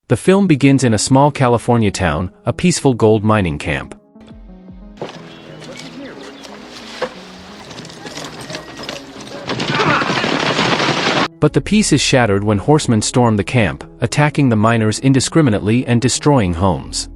The film begins in a small California town, a peaceful gold mining camp. But the peace is shattered when horsemen storm the camp, attacking the miners indiscriminately and destroying homes.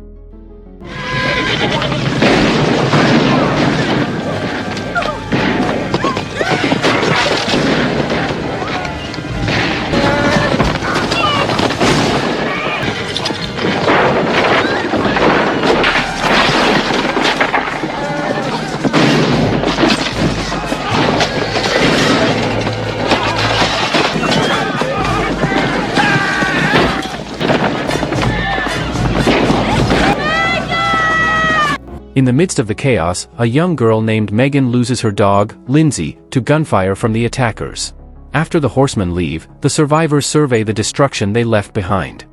In the midst of the chaos, a young girl named Megan loses her dog, Lindsay, to gunfire from the attackers. After the horsemen leave, the survivors survey the destruction they left behind.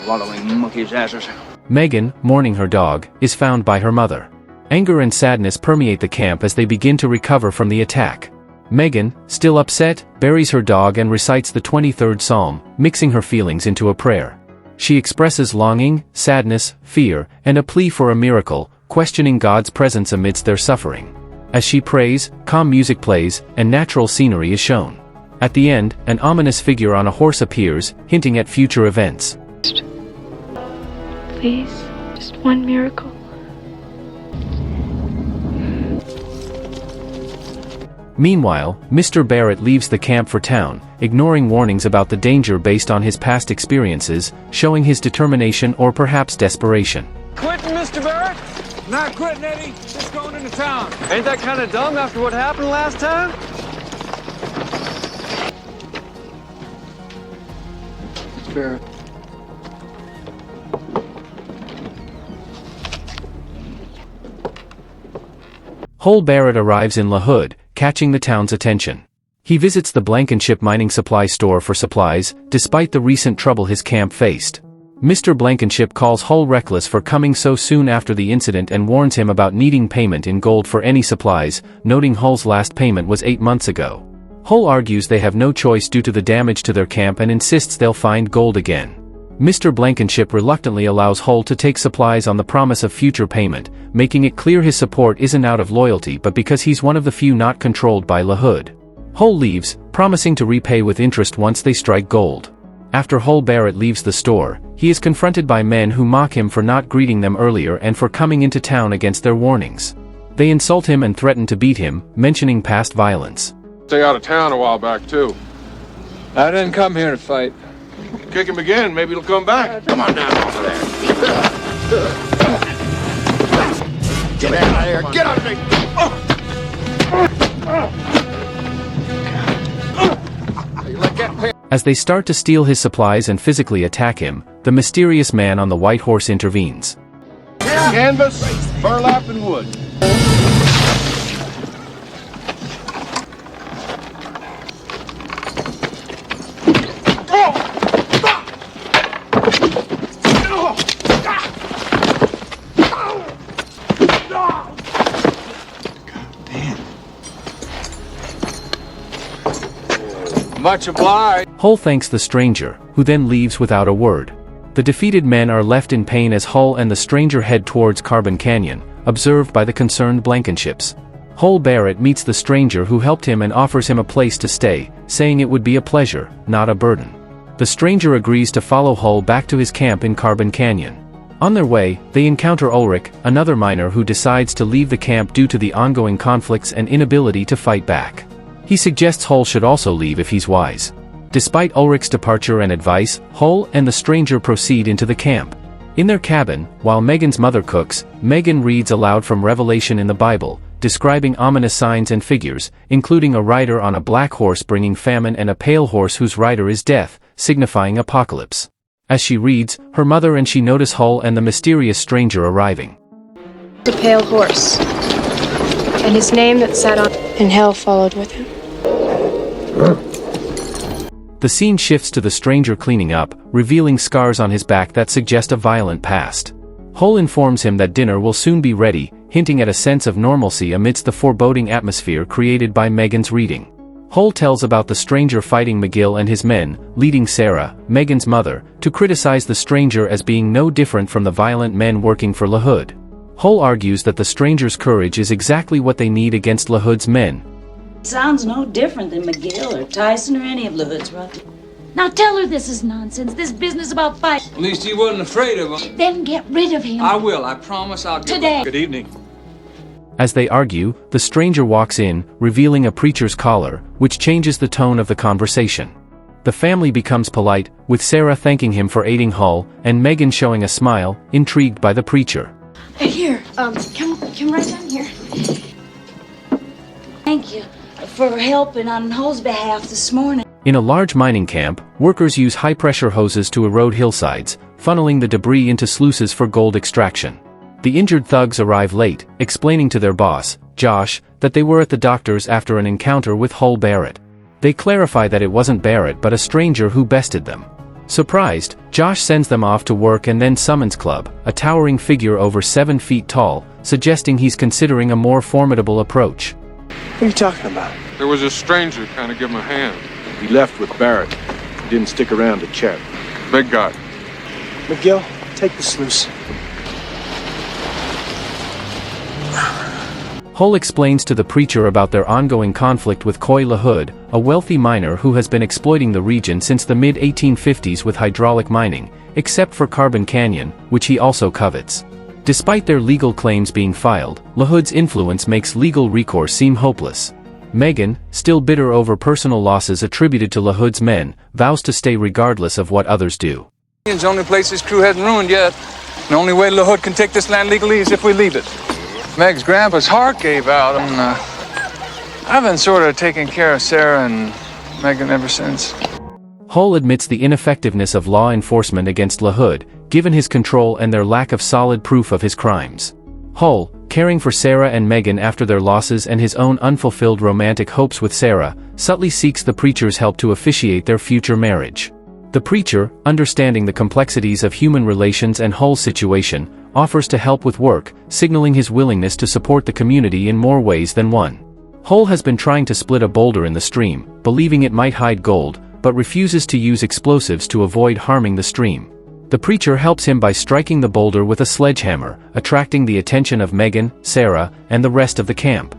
Wallowing monkey's asses. Megan, mourning her dog, is found by her mother. Anger and sadness permeate the camp as they begin to recover from the attack. Megan, still upset, buries her dog and recites the 23rd Psalm, mixing her feelings into a prayer. She expresses longing, sadness, fear, and a plea for a miracle, questioning God's presence amidst their suffering. As she prays, calm music plays, and natural scenery is shown. At the end, an ominous figure on a horse appears, hinting at future events. Please, just one miracle. Meanwhile, Mr. Barrett leaves the camp for town, ignoring warnings about the danger based on his past experiences, showing his determination or perhaps desperation. Quitting, Mr. Barrett? Not quitting, Eddie. Just going into town. Ain't that kind of dumb after what happened last time? Mr. Barrett. Hull Barrett arrives in La Hood, catching the town's attention. He visits the Blankenship mining supply store for supplies, despite the recent trouble his camp faced. Mr. Blankenship calls Hull reckless for coming so soon after the incident and warns him about needing payment in gold for any supplies, noting Hull's last payment was 8 months ago. Hull argues they have no choice due to the damage to their camp and insists they'll find gold again. Mr. Blankenship reluctantly allows Hull to take supplies on the promise of future payment, making it clear his support isn't out of loyalty but because he's one of the few not controlled by La Hood. Hull leaves, promising to repay with interest once they strike gold. After Hull Barrett leaves the store, he is confronted by men who mock him for not greeting them earlier and for coming into town against their warnings. They insult him and threaten to beat him, mentioning past violence. Stay out of town a while back, too. I didn't come here to fight. Kick him again, maybe he'll come back. Come on down off of there. Get out of here. Get out of me. As they start to steal his supplies and physically attack him, the mysterious man on the white horse intervenes. Canvas, burlap, and wood. Much obliged. Hull thanks the stranger, who then leaves without a word. The defeated men are left in pain as Hull and the stranger head towards Carbon Canyon, observed by the concerned Blankenships. Hull Barrett meets the stranger who helped him and offers him a place to stay, saying it would be a pleasure, not a burden. The stranger agrees to follow Hull back to his camp in Carbon Canyon. On their way, they encounter Ulrich, another miner who decides to leave the camp due to the ongoing conflicts and inability to fight back. He suggests Hull should also leave if he's wise. Despite Ulrich's departure and advice, Hull and the stranger proceed into the camp. In their cabin, while Megan's mother cooks, Megan reads aloud from Revelation in the Bible, describing ominous signs and figures, including a rider on a black horse bringing famine and a pale horse whose rider is death, signifying apocalypse. As she reads, her mother and she notice Hull and the mysterious stranger arriving. The pale horse, and his name that sat on, and hell followed with him. The scene shifts to the stranger cleaning up, revealing scars on his back that suggest a violent past. Hull informs him that dinner will soon be ready, hinting at a sense of normalcy amidst the foreboding atmosphere created by Megan's reading. Hull tells about the stranger fighting McGill and his men, leading Sarah, Megan's mother, to criticize the stranger as being no different from the violent men working for LaHood. Hull argues that the stranger's courage is exactly what they need against LaHood's men. Sounds no different than McGill or Tyson or any of LaHood's ruffians. Now tell her this is nonsense, this business about fight. At least he wasn't afraid of him. Then get rid of him. I will. I promise I'll get Today. Good evening. As they argue, the stranger walks in, revealing a preacher's collar, which changes the tone of the conversation. The family becomes polite, with Sarah thanking him for aiding Hull, and Megan showing a smile, intrigued by the preacher. Here, come right down here. Thank you for helping on Hull's behalf this morning. In a large mining camp, workers use high-pressure hoses to erode hillsides, funneling the debris into sluices for gold extraction. The injured thugs arrive late, explaining to their boss, Josh, that they were at the doctor's after an encounter with Hull Barrett. They clarify that it wasn't Barrett but a stranger who bested them. Surprised, Josh sends them off to work and then summons Club, a towering figure over 7 feet tall, suggesting he's considering a more formidable approach. What are you talking about? There was a stranger kind of give him a hand. He left with Barrett. He didn't stick around to chat. Big guy. McGill, take the sluice. Hull explains to the preacher about their ongoing conflict with Coy LaHood, a wealthy miner who has been exploiting the region since the mid-1850s with hydraulic mining, except for Carbon Canyon, which he also covets. Despite their legal claims being filed, LaHood's influence makes legal recourse seem hopeless. Megan, still bitter over personal losses attributed to LaHood's men, vows to stay regardless of what others do. It's the only place his crew hasn't ruined yet. The only way LaHood can take this land legally is if we leave it. Meg's grandpa's heart gave out, and I've been sort of taking care of Sarah and Megan ever since. Hull admits the ineffectiveness of law enforcement against LaHood, given his control and their lack of solid proof of his crimes. Hull, caring for Sarah and Megan after their losses and his own unfulfilled romantic hopes with Sarah, subtly seeks the preacher's help to officiate their future marriage. The preacher, understanding the complexities of human relations and Hull's situation, offers to help with work, signaling his willingness to support the community in more ways than one. Hull has been trying to split a boulder in the stream, believing it might hide gold, but refuses to use explosives to avoid harming the stream. The preacher helps him by striking the boulder with a sledgehammer, attracting the attention of Megan, Sarah, and the rest of the camp.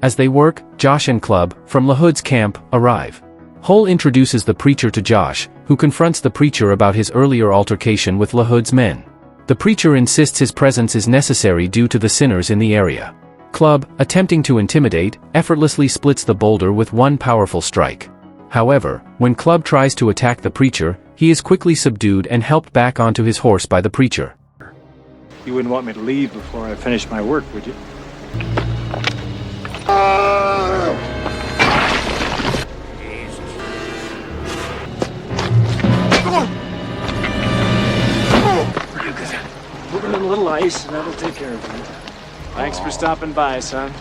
As they work, Josh and Club, from LaHood's camp, arrive. Hull introduces the preacher to Josh, who confronts the preacher about his earlier altercation with LaHood's men. The preacher insists his presence is necessary due to the sinners in the area. Club, attempting to intimidate, effortlessly splits the boulder with one powerful strike. However, when Club tries to attack the preacher, he is quickly subdued and helped back onto his horse by the preacher. You wouldn't want me to leave before I finished my work, would you? Moving in a little ice, and that'll take care of it. Thanks for stopping by, son.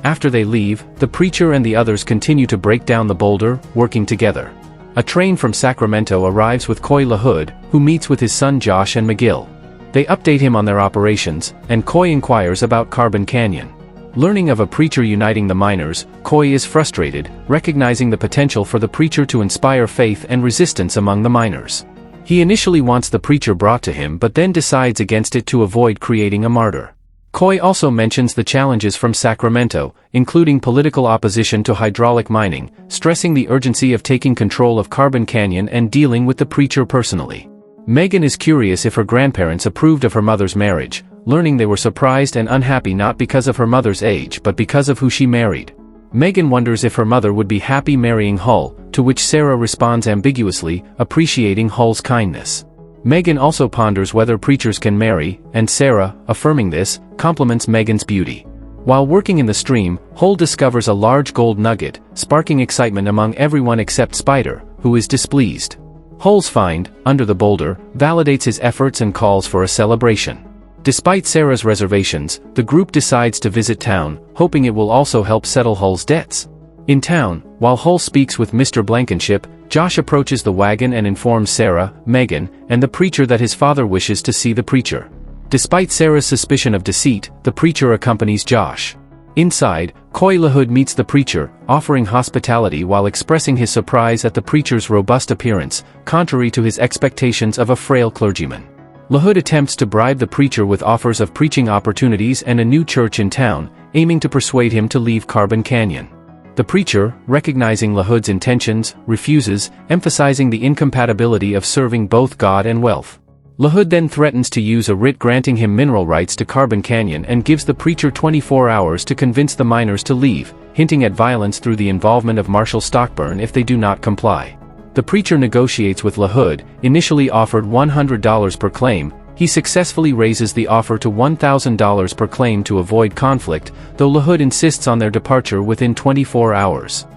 After they leave, the preacher and the others continue to break down the boulder, working together. A train from Sacramento arrives with Coy LaHood, who meets with his son Josh and McGill. They update him on their operations, and Coy inquires about Carbon Canyon. Learning of a preacher uniting the miners, Coy is frustrated, recognizing the potential for the preacher to inspire faith and resistance among the miners. He initially wants the preacher brought to him but then decides against it to avoid creating a martyr. Coy also mentions the challenges from Sacramento, including political opposition to hydraulic mining, stressing the urgency of taking control of Carbon Canyon and dealing with the preacher personally. Megan is curious if her grandparents approved of her mother's marriage, learning they were surprised and unhappy not because of her mother's age but because of who she married. Megan wonders if her mother would be happy marrying Hull, to which Sarah responds ambiguously, appreciating Hull's kindness. Megan also ponders whether preachers can marry, and Sarah, affirming this, compliments Megan's beauty. While working in the stream, Hull discovers a large gold nugget, sparking excitement among everyone except Spider, who is displeased. Hull's find, under the boulder, validates his efforts and calls for a celebration. Despite Sarah's reservations, the group decides to visit town, hoping it will also help settle Hull's debts. In town, While Hull speaks with Mr. Blankenship, Josh approaches the wagon and informs Sarah, Megan, and the preacher that his father wishes to see the preacher. Despite Sarah's suspicion of deceit, the preacher accompanies Josh. Inside, Coy LaHood meets the preacher, offering hospitality while expressing his surprise at the preacher's robust appearance, contrary to his expectations of a frail clergyman. LaHood attempts to bribe the preacher with offers of preaching opportunities and a new church in town, aiming to persuade him to leave Carbon Canyon. The preacher, recognizing LaHood's intentions, refuses, emphasizing the incompatibility of serving both God and wealth. LaHood then threatens to use a writ granting him mineral rights to Carbon Canyon and gives the preacher 24 hours to convince the miners to leave, hinting at violence through the involvement of Marshal Stockburn if they do not comply. The preacher negotiates with LaHood, initially offered $100 per claim. He successfully raises the offer to $1,000 per claim to avoid conflict, though LaHood insists on their departure within 24 hours.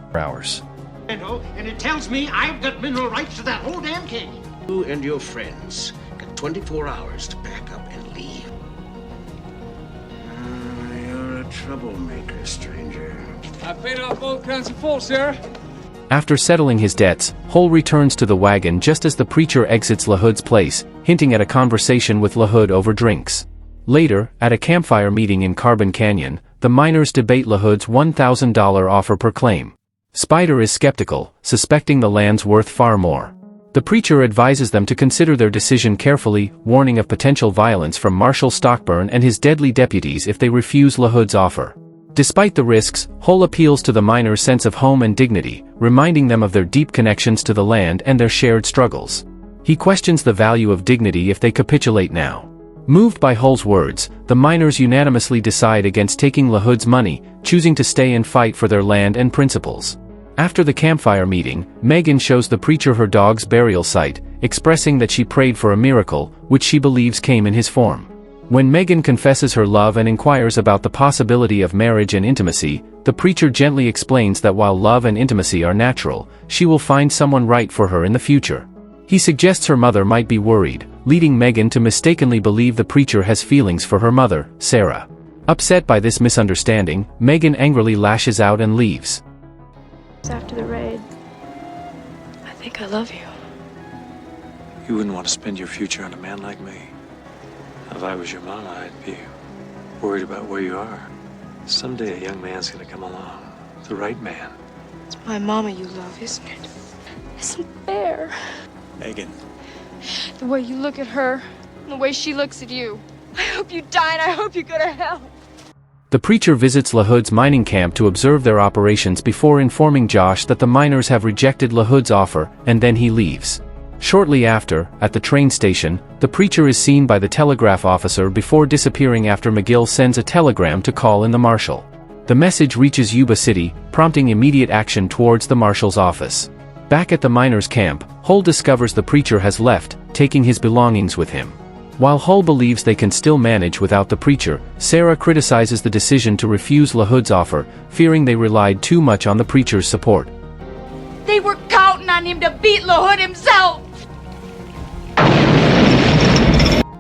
And it tells me I've got mineral rights to that whole damn canyon. You and your friends got 24 hours to pack up and leave. You're a troublemaker, stranger. I paid off both kinds of full, Sarah. After settling his debts, Hull returns to the wagon just as the preacher exits LaHood's place, hinting at a conversation with LaHood over drinks. Later, at a campfire meeting in Carbon Canyon, the miners debate LaHood's $1,000 offer per claim. Spider is skeptical, suspecting the land's worth far more. The preacher advises them to consider their decision carefully, warning of potential violence from Marshal Stockburn and his deadly deputies if they refuse LaHood's offer. Despite the risks, Hull appeals to the miners' sense of home and dignity, reminding them of their deep connections to the land and their shared struggles. He questions the value of dignity if they capitulate now. Moved by Hull's words, the miners unanimously decide against taking LaHood's money, choosing to stay and fight for their land and principles. After the campfire meeting, Megan shows the preacher her dog's burial site, expressing that she prayed for a miracle, which she believes came in his form. When Megan confesses her love and inquires about the possibility of marriage and intimacy, the preacher gently explains that while love and intimacy are natural, she will find someone right for her in the future. He suggests her mother might be worried, leading Megan to mistakenly believe the preacher has feelings for her mother, Sarah. Upset by this misunderstanding, Megan angrily lashes out and leaves. After the raid, I think I love you. You wouldn't want to spend your future on a man like me. If I was your mama, I'd be worried about where you are. Someday a young man's gonna come along. The right man. It's my mama you love, isn't it? Isn't fair. Megan. The way you look at her, and the way she looks at you. I hope you die and I hope you go to hell. The preacher visits LaHood's mining camp to observe their operations before informing Josh that the miners have rejected LaHood's offer, and then he leaves. Shortly after, at the train station, the preacher is seen by the telegraph officer before disappearing after McGill sends a telegram to call in the marshal. The message reaches Yuba City, prompting immediate action towards the marshal's office. Back at the miners' camp, Hull discovers the preacher has left, taking his belongings with him. While Hull believes they can still manage without the preacher, Sarah criticizes the decision to refuse LaHood's offer, fearing they relied too much on the preacher's support. They were counting on him to beat LaHood himself!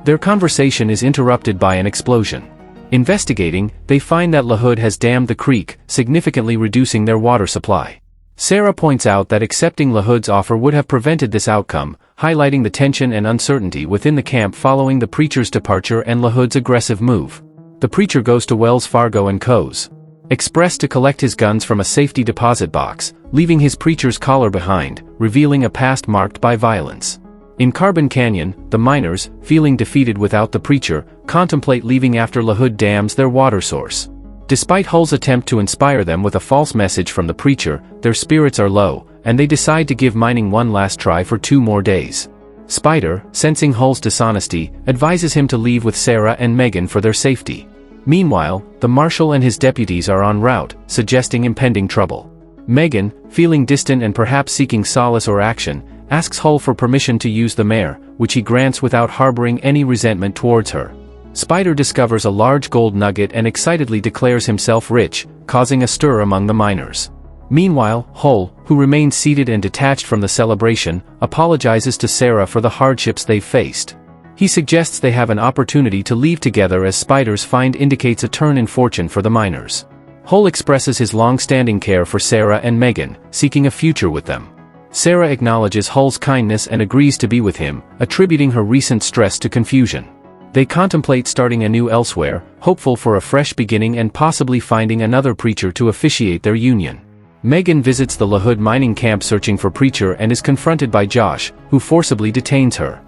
Their conversation is interrupted by an explosion. Investigating, they find that LaHood has dammed the creek, significantly reducing their water supply. Sarah points out that accepting LaHood's offer would have prevented this outcome, highlighting the tension and uncertainty within the camp following the preacher's departure and LaHood's aggressive move. The preacher goes to Wells Fargo & Co.'s Express to collect his guns from a safety deposit box, leaving his preacher's collar behind, revealing a past marked by violence. In Carbon Canyon, the miners, feeling defeated without the preacher, contemplate leaving after LaHood dams their water source. Despite Hull's attempt to inspire them with a false message from the preacher, their spirits are low, and they decide to give mining one last try for 2 more days. Spider, sensing Hull's dishonesty, advises him to leave with Sarah and Megan for their safety. Meanwhile, the marshal and his deputies are en route, suggesting impending trouble. Megan, feeling distant and perhaps seeking solace or action, asks Hull for permission to use the mare, which he grants without harboring any resentment towards her. Spider discovers a large gold nugget and excitedly declares himself rich, causing a stir among the miners. Meanwhile, Hull, who remains seated and detached from the celebration, apologizes to Sarah for the hardships they've faced. He suggests they have an opportunity to leave together as Spider's find indicates a turn in fortune for the miners. Hull expresses his long-standing care for Sarah and Megan, seeking a future with them. Sarah acknowledges Hull's kindness and agrees to be with him, attributing her recent stress to confusion. They contemplate starting anew elsewhere, hopeful for a fresh beginning and possibly finding another preacher to officiate their union. Megan visits the LaHood mining camp searching for Preacher and is confronted by Josh, who forcibly detains her.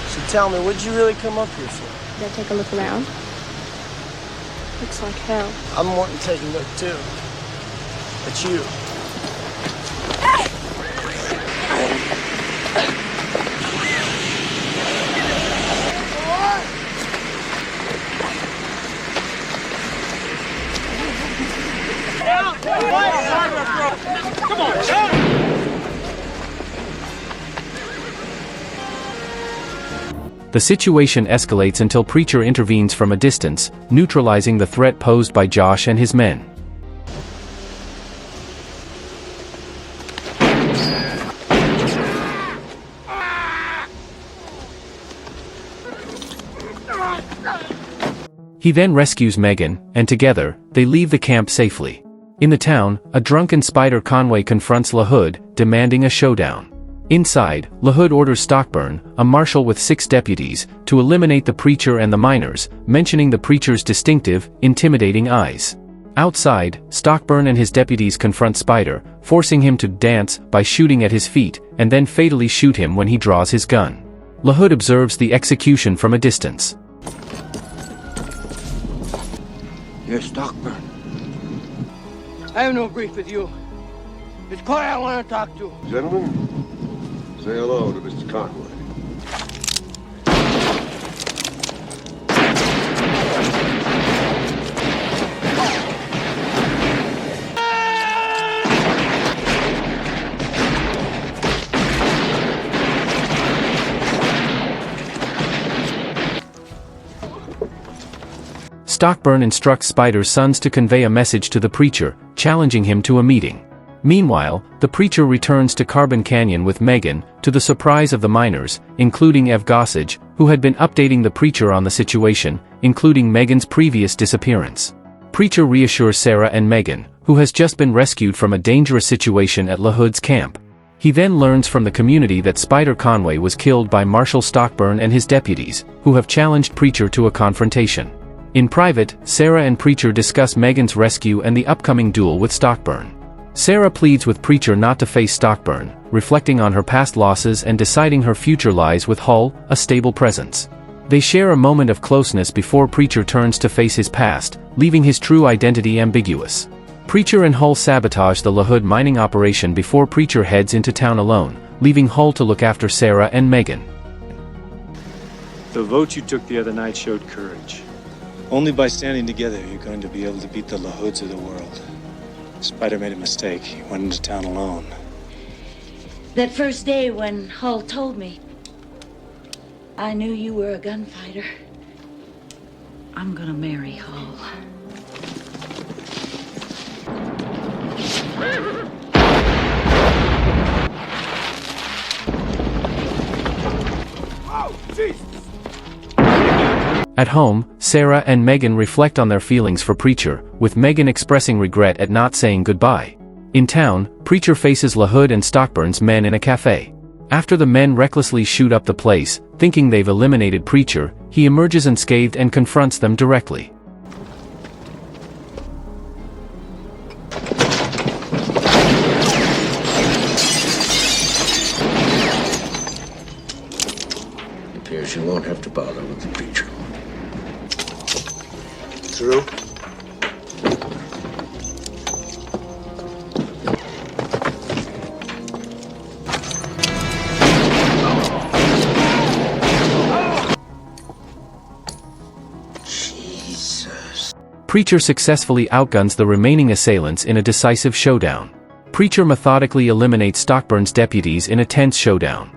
So tell me, what'd you really come up here for? Did I take a look around? Looks like hell. I'm wanting to take a look too. At you. Come on, son! The situation escalates until Preacher intervenes from a distance, neutralizing the threat posed by Josh and his men. He then rescues Megan, and together, they leave the camp safely. In the town, a drunken Spider Conway confronts LaHood, demanding a showdown. Inside, LaHood orders Stockburn, a marshal with 6 deputies, to eliminate the Preacher and the miners, mentioning the Preacher's distinctive, intimidating eyes. Outside, Stockburn and his deputies confront Spider, forcing him to dance by shooting at his feet, and then fatally shoot him when he draws his gun. LaHood observes the execution from a distance. You're Stockburn. I have no grief with you. It's Clay I want to talk to. Gentlemen, say hello to Mr. Conway. Stockburn instructs Spider's sons to convey a message to the Preacher, challenging him to a meeting. Meanwhile, the Preacher returns to Carbon Canyon with Megan, to the surprise of the miners, including Ev Gossage, who had been updating the Preacher on the situation, including Megan's previous disappearance. Preacher reassures Sarah and Megan, who has just been rescued from a dangerous situation at LaHood's camp. He then learns from the community that Spider Conway was killed by Marshal Stockburn and his deputies, who have challenged Preacher to a confrontation. In private, Sarah and Preacher discuss Megan's rescue and the upcoming duel with Stockburn. Sarah pleads with Preacher not to face Stockburn, reflecting on her past losses and deciding her future lies with Hull, a stable presence. They share a moment of closeness before Preacher turns to face his past, leaving his true identity ambiguous. Preacher and Hull sabotage the LaHood mining operation before Preacher heads into town alone, leaving Hull to look after Sarah and Megan. The vote you took the other night showed courage. Only by standing together you're going to be able to beat the LaHoods of the world. Spider made a mistake. He went into town alone. That first day when Hull told me, I knew you were a gunfighter. I'm gonna marry Hull. Oh, Jesus! At home, Sarah and Megan reflect on their feelings for Preacher, with Megan expressing regret at not saying goodbye. In town, Preacher faces LaHood and Stockburn's men in a cafe. After the men recklessly shoot up the place, thinking they've eliminated Preacher, he emerges unscathed and confronts them directly. It appears you won't have to bother with the Preacher. True. Jesus. Preacher successfully outguns the remaining assailants in a decisive showdown. Preacher methodically eliminates Stockburn's deputies in a tense showdown.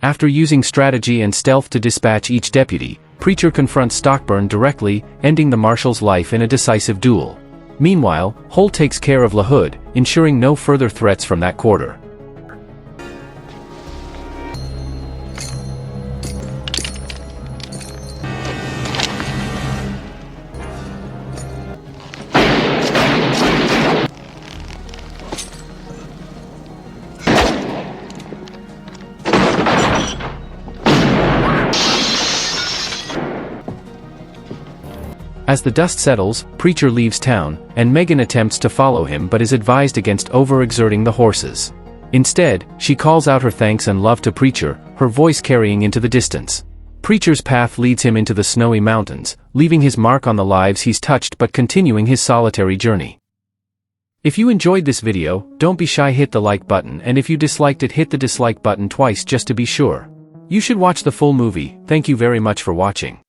After using strategy and stealth to dispatch each deputy, Preacher confronts Stockburn directly, ending the marshal's life in a decisive duel. Meanwhile, Hull takes care of LaHood, ensuring no further threats from that quarter. As the dust settles, Preacher leaves town, and Megan attempts to follow him but is advised against overexerting the horses. Instead, she calls out her thanks and love to Preacher, her voice carrying into the distance. Preacher's path leads him into the snowy mountains, leaving his mark on the lives he's touched but continuing his solitary journey. If you enjoyed this video, don't be shy, hit the like button, and if you disliked it, hit the dislike button twice just to be sure. You should watch the full movie. Thank you very much for watching.